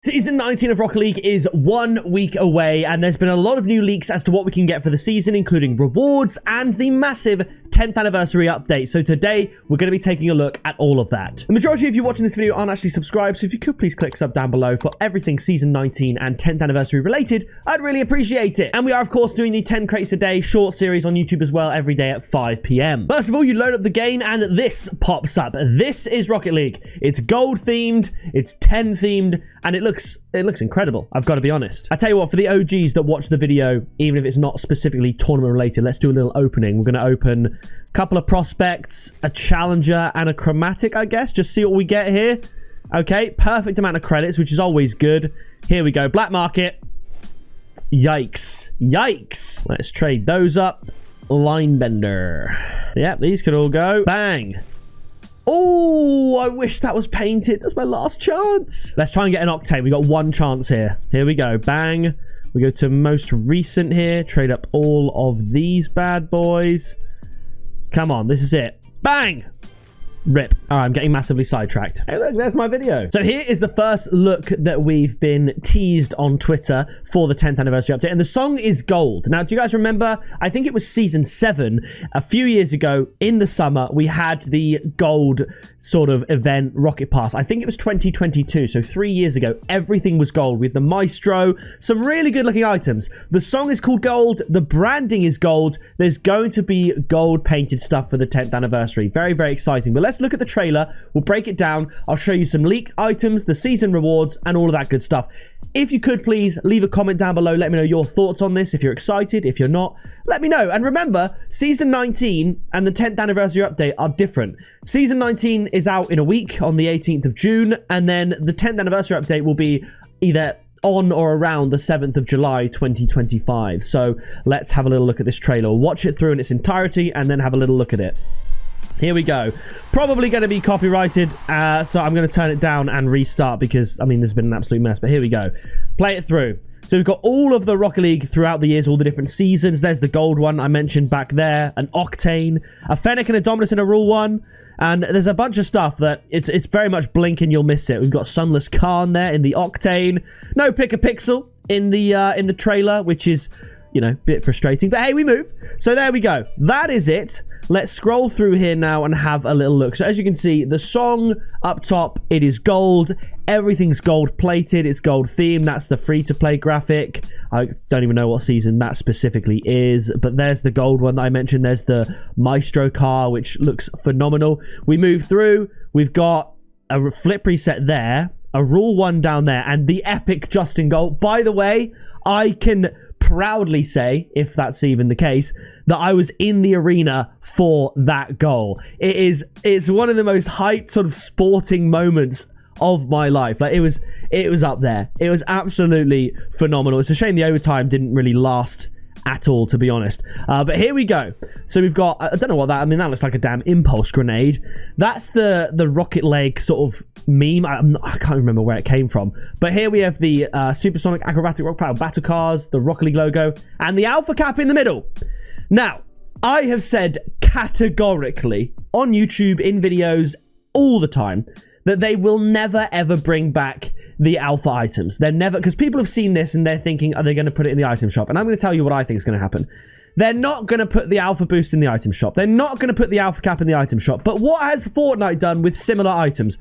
Season 19 of Rocket League is 1 week away, and there's been a lot of new leaks as to what we can get for the season, including rewards and the massive 10th anniversary update. So today, we're going to be taking a look at all of that. The majority of you watching this video aren't actually subscribed, so if you could please click sub down below for everything Season 19 and 10th anniversary related, I'd really appreciate it. And we are, of course, doing the 10 crates a day short series on YouTube as well every day at 5 PM. First of all, you load up the game, and this pops up. This is Rocket League. It's gold themed, it's 10 themed, and it looks incredible, I've got to be honest. I tell you what, for the OGs that watch the video, even if it's not specifically tournament related, let's do a little opening. We're going to open a couple of prospects, a challenger, and a chromatic, I guess. Just see what we get here. Okay, perfect amount of credits, which is always good. Here we go, black market. Yikes. Yikes. Let's trade those up. Line bender. Yep, these could all go. Bang. Oh, I wish that was painted. That's my last chance. Let's try and get an octane. We got one chance here. Here we go. Bang. We go to most recent here. Trade up all of these bad boys. Come on. This is it. Bang. Rip. All right, I'm getting massively sidetracked. Hey, look, there's my video. So here is the first look that we've been teased on Twitter for the 10th anniversary update. And the song is Gold. Now, do you guys remember? I think it was season 7. A few years ago in the summer, we had the gold sort of event, Rocket Pass. I think it was 2022. So 3 years ago, everything was gold with the Maestro. Some really good looking items. The song is called Gold. The branding is gold. There's going to be gold painted stuff for the 10th anniversary. Very, very exciting. But let's look at the trailer. We'll break it down. I'll show you some leaked items, the season rewards, and all of that good stuff. If you could please leave a comment down below, let me know your thoughts on this. If you're excited, if you're not, let me know. And remember, season 19 and the 10th anniversary update are different. Season 19 is out in a week on the 18th of June, and then the 10th anniversary update will be either on or around the 7th of July 2025. So let's have a little look at this trailer. Watch it through in its entirety and then have a little look at it. Here we go. Probably going to be copyrighted, so I'm going to turn it down and restart because, I mean, there's been an absolute mess. But here we go. Play it through. So we've got all of the Rocket League throughout the years, all the different seasons. There's the gold one I mentioned back there, an Octane, a Fennec and a Dominus and a Rule 1. And there's a bunch of stuff that it's very much blink and you'll miss it. We've got Sunless Khan there in the Octane. No pickapixel in the trailer, which is, you know, a bit frustrating. But hey, we move. So there we go. That is it. Let's scroll through here now and have a little look. So as you can see, the song up top, it is gold. Everything's gold plated. It's gold themed. That's the free-to-play graphic. I don't even know what season that specifically is, but there's the gold one that I mentioned. There's the Maestro car, which looks phenomenal. We move through. We've got a flip reset there, a Rule 1 down there, and the epic Justin goal. By the way, I can proudly say, if that's even the case, that I was in the arena for that goal. It's one of the most hyped sort of sporting moments of my life. Like it was up there. It was absolutely phenomenal. It's a shame the overtime didn't really last at all, to be honest. But here we go. So we've got, I don't know what that, I mean, that looks like a damn impulse grenade. That's the rocket leg sort of meme. I can't remember where it came from. But here we have the supersonic acrobatic rock power battle cars, the Rocket League logo, and the alpha cap in the middle. Now, I have said categorically on YouTube, in videos, all the time, that they will never ever bring back the alpha items. They're never, because people have seen this and they're thinking, are they going to put it in the item shop? And I'm going to tell you what I think is going to happen. They're not going to put the alpha boost in the item shop. They're not going to put the alpha cap in the item shop. But what has Fortnite done with similar items?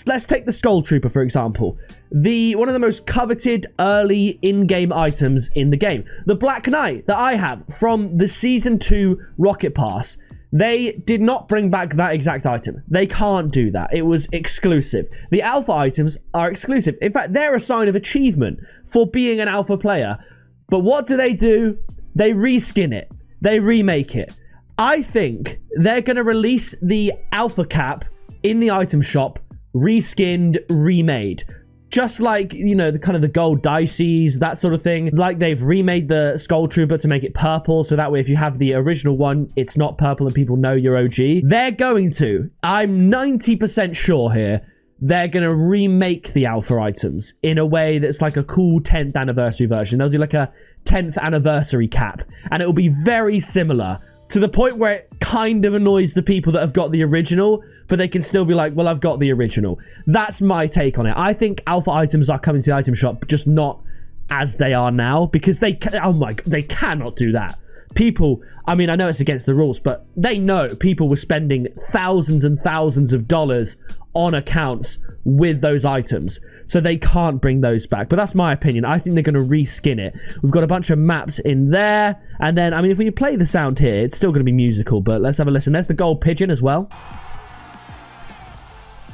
Let's take the Skull Trooper, for example. One of the most coveted early in-game items in the game. The Black Knight that I have from the Season 2 Rocket Pass. They did not bring back that exact item. They can't do that. It was exclusive. The alpha items are exclusive. In fact, they're a sign of achievement for being an alpha player. But what do? They reskin it. They remake it. I think they're going to release the alpha cap in the item shop, reskinned, remade. Just like, you know, the kind of the gold dices, that sort of thing. Like they've remade the Skull Trooper to make it purple, so that way if you have the original one, it's not purple and people know you're OG. They're going to, I'm 90% sure here, they're going to remake the alpha items in a way that's like a cool 10th anniversary version. They'll do like a 10th anniversary cap, and it will be very similar to the point where it kind of annoys the people that have got the original, but they can still be like, well, I've got the original. That's my take on it. I think alpha items are coming to the item shop, just not as they are now, because they cannot do that. People, I mean, I know it's against the rules, but they know people were spending thousands and thousands of dollars on accounts with those items, so they can't bring those back. But that's my opinion. I think they're going to reskin it. We've got a bunch of maps in there, and then, I mean, if we play the sound here, it's still going to be musical, but let's have a listen. There's the gold pigeon as well.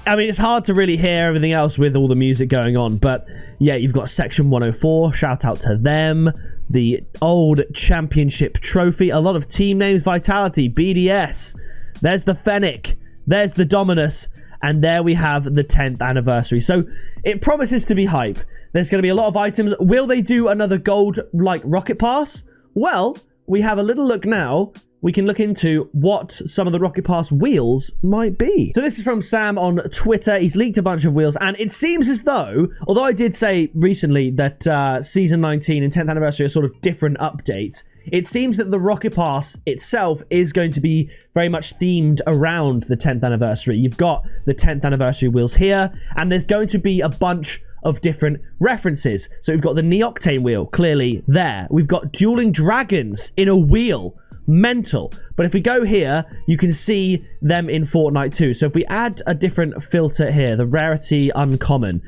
I mean, it's hard to really hear everything else with all the music going on, but yeah, you've got Section 104, shout out to them. The old championship trophy, a lot of team names, Vitality, BDS, there's the Fennec, there's the Dominus, and there we have the 10th anniversary. So it promises to be hype. There's going to be a lot of items. Will they do another gold, like, rocket pass? Well, we have a little look now. We can look into what some of the Rocket Pass wheels might be. So this is from Sam on Twitter. He's leaked a bunch of wheels, and it seems as though, although I did say recently that Season 19 and 10th Anniversary are sort of different updates, it seems that the Rocket Pass itself is going to be very much themed around the 10th Anniversary. You've got the 10th Anniversary wheels here, and there's going to be a bunch of different references. So we've got the Neoctane wheel, clearly there. We've got Dueling Dragons in a wheel. Mental. But if we go here, you can see them in Fortnite too. So if we add a different filter here, the rarity uncommon,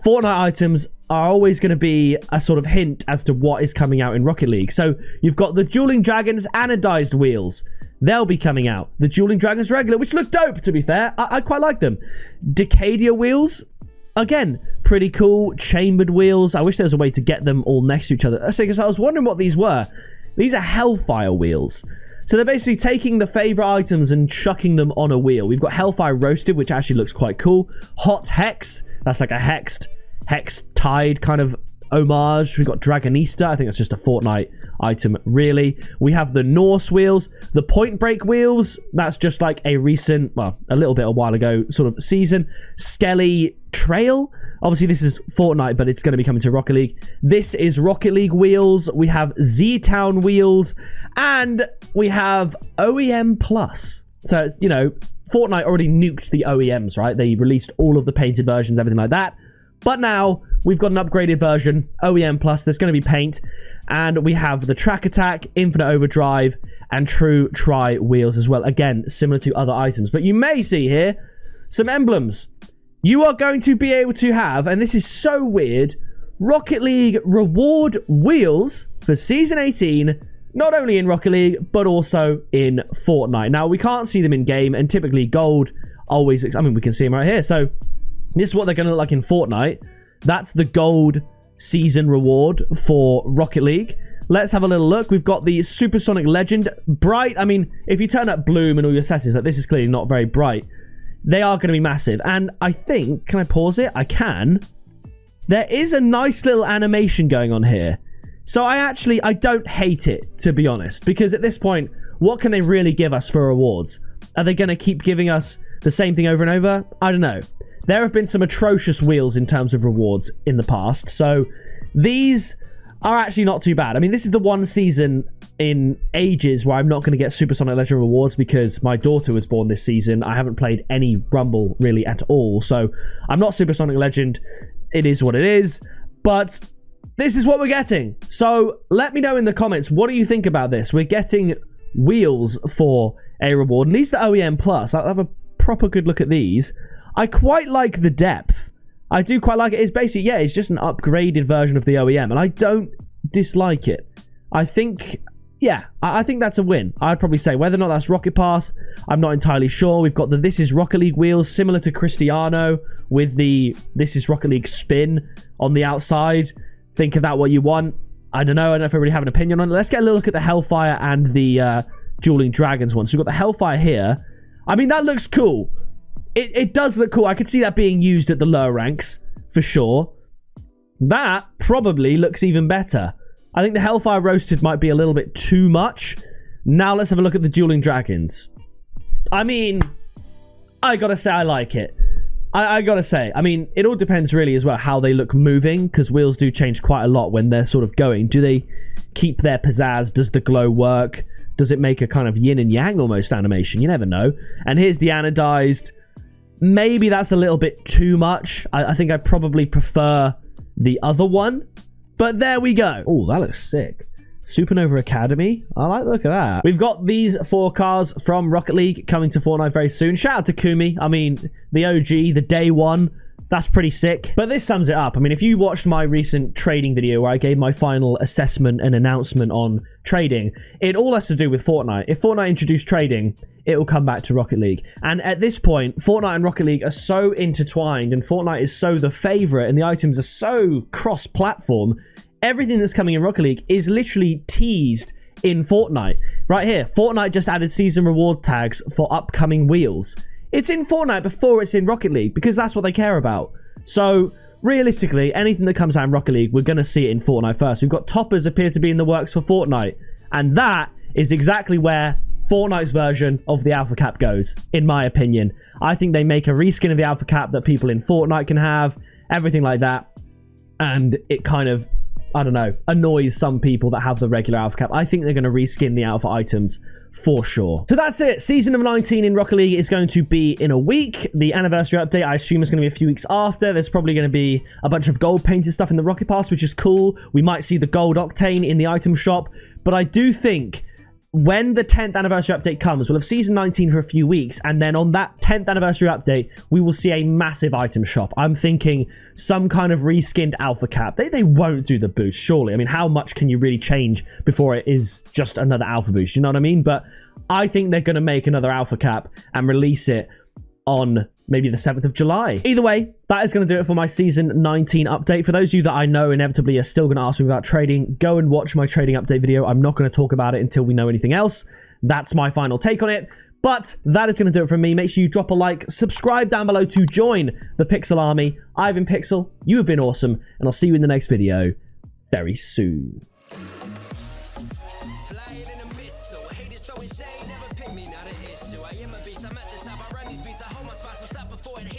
Fortnite items are always going to be a sort of hint as to what is coming out in Rocket League. So you've got the Dueling Dragons anodized wheels. They'll be coming out. The Dueling Dragons regular, which look dope, to be fair. I quite like them. Decadia wheels, again, pretty cool. Chambered wheels. I wish there was a way to get them all next to each other. Because I was wondering what these were. These are Hellfire wheels. So they're basically taking the favorite items and chucking them on a wheel. We've got Hellfire Roasted, which actually looks quite cool. Hot Hex. That's like a Hex Tide kind of homage. We've got Dragonista. I think that's just a Fortnite item, really. We have the Norse wheels. The Point Break wheels. That's just like a recent, well, a little bit a while ago sort of season. Skelly Trail. Obviously, this is Fortnite, but it's going to be coming to Rocket League. This is Rocket League wheels. We have Z-Town wheels. And we have OEM Plus. So, it's, you know, Fortnite already nuked the OEMs, right? They released all of the painted versions, everything like that. But now, we've got an upgraded version, OEM Plus. There's going to be paint. And we have the Track Attack, Infinite Overdrive, and True Try wheels as well. Again, similar to other items. But you may see here some emblems. You are going to be able to have, and this is so weird, Rocket League reward wheels for Season 18, not only in Rocket League, but also in Fortnite. Now, we can't see them in-game, and typically gold always, I mean, we can see them right here. So, this is what they're going to look like in Fortnite. That's the gold season reward for Rocket League. Let's have a little look. We've got the Supersonic Legend. Bright, I mean, if you turn up bloom and all your settings, like, this is clearly not very bright. They are going to be massive. And I think, can I pause it? I can. There is a nice little animation going on here. So I don't hate it, to be honest. Because at this point, what can they really give us for rewards? Are they going to keep giving us the same thing over and over? I don't know. There have been some atrocious wheels in terms of rewards in the past. So these are actually not too bad. I mean, this is the one season in ages where I'm not going to get Supersonic Legend rewards because my daughter was born this season. I haven't played any Rumble really at all. So I'm not Supersonic Legend. It is what it is. But this is what we're getting. So let me know in the comments, what do you think about this? We're getting wheels for a reward. And these are the OEM Plus. I'll have a proper good look at these. I quite like the depth. I do quite like it. It's basically, yeah, it's just an upgraded version of the OEM. And I don't dislike it. I think, yeah, I think that's a win. I'd probably say whether or not that's Rocket Pass, I'm not entirely sure. We've got the This Is Rocket League wheels, similar to Cristiano, with the This Is Rocket League spin on the outside. Think of that what you want. I don't know if I really have an opinion on it. Let's get a little look at the Hellfire and the Dueling Dragons one. So we've got the Hellfire here. I mean, that looks cool. It does look cool. I could see that being used at the lower ranks, for sure. That probably looks even better. I think the Hellfire Roasted might be a little bit too much. Now let's have a look at the Dueling Dragons. I mean, I gotta say I like it. I gotta say. I mean, it all depends really as well how they look moving, because wheels do change quite a lot when they're sort of going. Do they keep their pizzazz? Does the glow work? does it make a kind of yin and yang almost animation? You never know. And here's the anodized. Maybe that's a little bit too much. I think I probably prefer the other one. But there we go. Oh, that looks sick. Supernova Academy. I like the look of that. We've got these 4 cars from Rocket League coming to Fortnite very soon. Shout out to Kumi. I mean, the OG, the day one. That's pretty sick. But this sums it up. I mean, if you watched my recent trading video where I gave my final assessment and announcement on trading, it all has to do with Fortnite. If Fortnite introduced trading, it will come back to Rocket League. And at this point, Fortnite and Rocket League are so intertwined, and Fortnite is so the favorite, and the items are so cross-platform. Everything that's coming in Rocket League is literally teased in Fortnite. Right here, Fortnite just added season reward tags for upcoming wheels. It's in Fortnite before it's in Rocket League because that's what they care about. So realistically, anything that comes out in Rocket League, we're going to see it in Fortnite first. We've got toppers appear to be in the works for Fortnite, and that is exactly where Fortnite's version of the Alpha Cap goes, in my opinion. I think they make a reskin of the Alpha Cap that people in Fortnite can have, everything like that, and it kind of, I don't know, annoys some people that have the regular Alpha Cap. I think they're going to reskin the Alpha items for sure. So that's it. Season of 19 in Rocket League is going to be in a week. The anniversary update, I assume, is going to be a few weeks after. There's probably going to be a bunch of gold painted stuff in the Rocket Pass, which is cool. We might see the gold octane in the item shop. But I do think when the 10th anniversary update comes, we'll have season 19 for a few weeks, and then on that 10th anniversary update, we will see a massive item shop. I'm thinking some kind of reskinned Alpha Cap. They won't do the boost, surely. I mean, how much can you really change before it is just another Alpha boost? You know what I mean? But I think they're going to make another Alpha Cap and release it on maybe the 7th of July. Either way, that is going to do it for my season 19 update. For those of you that I know inevitably are still going to ask me about trading, go and watch my trading update video. I'm not going to talk about it until we know anything else. That's my final take on it. But that is going to do it from me. Make sure you drop a like, subscribe down below to join the Pixel Army. I've been Pixel, you have been awesome, and I'll see you in the next video very soon. I am a beast, I'm at the top, I run these beats, I hold my spot, so stop before it hits.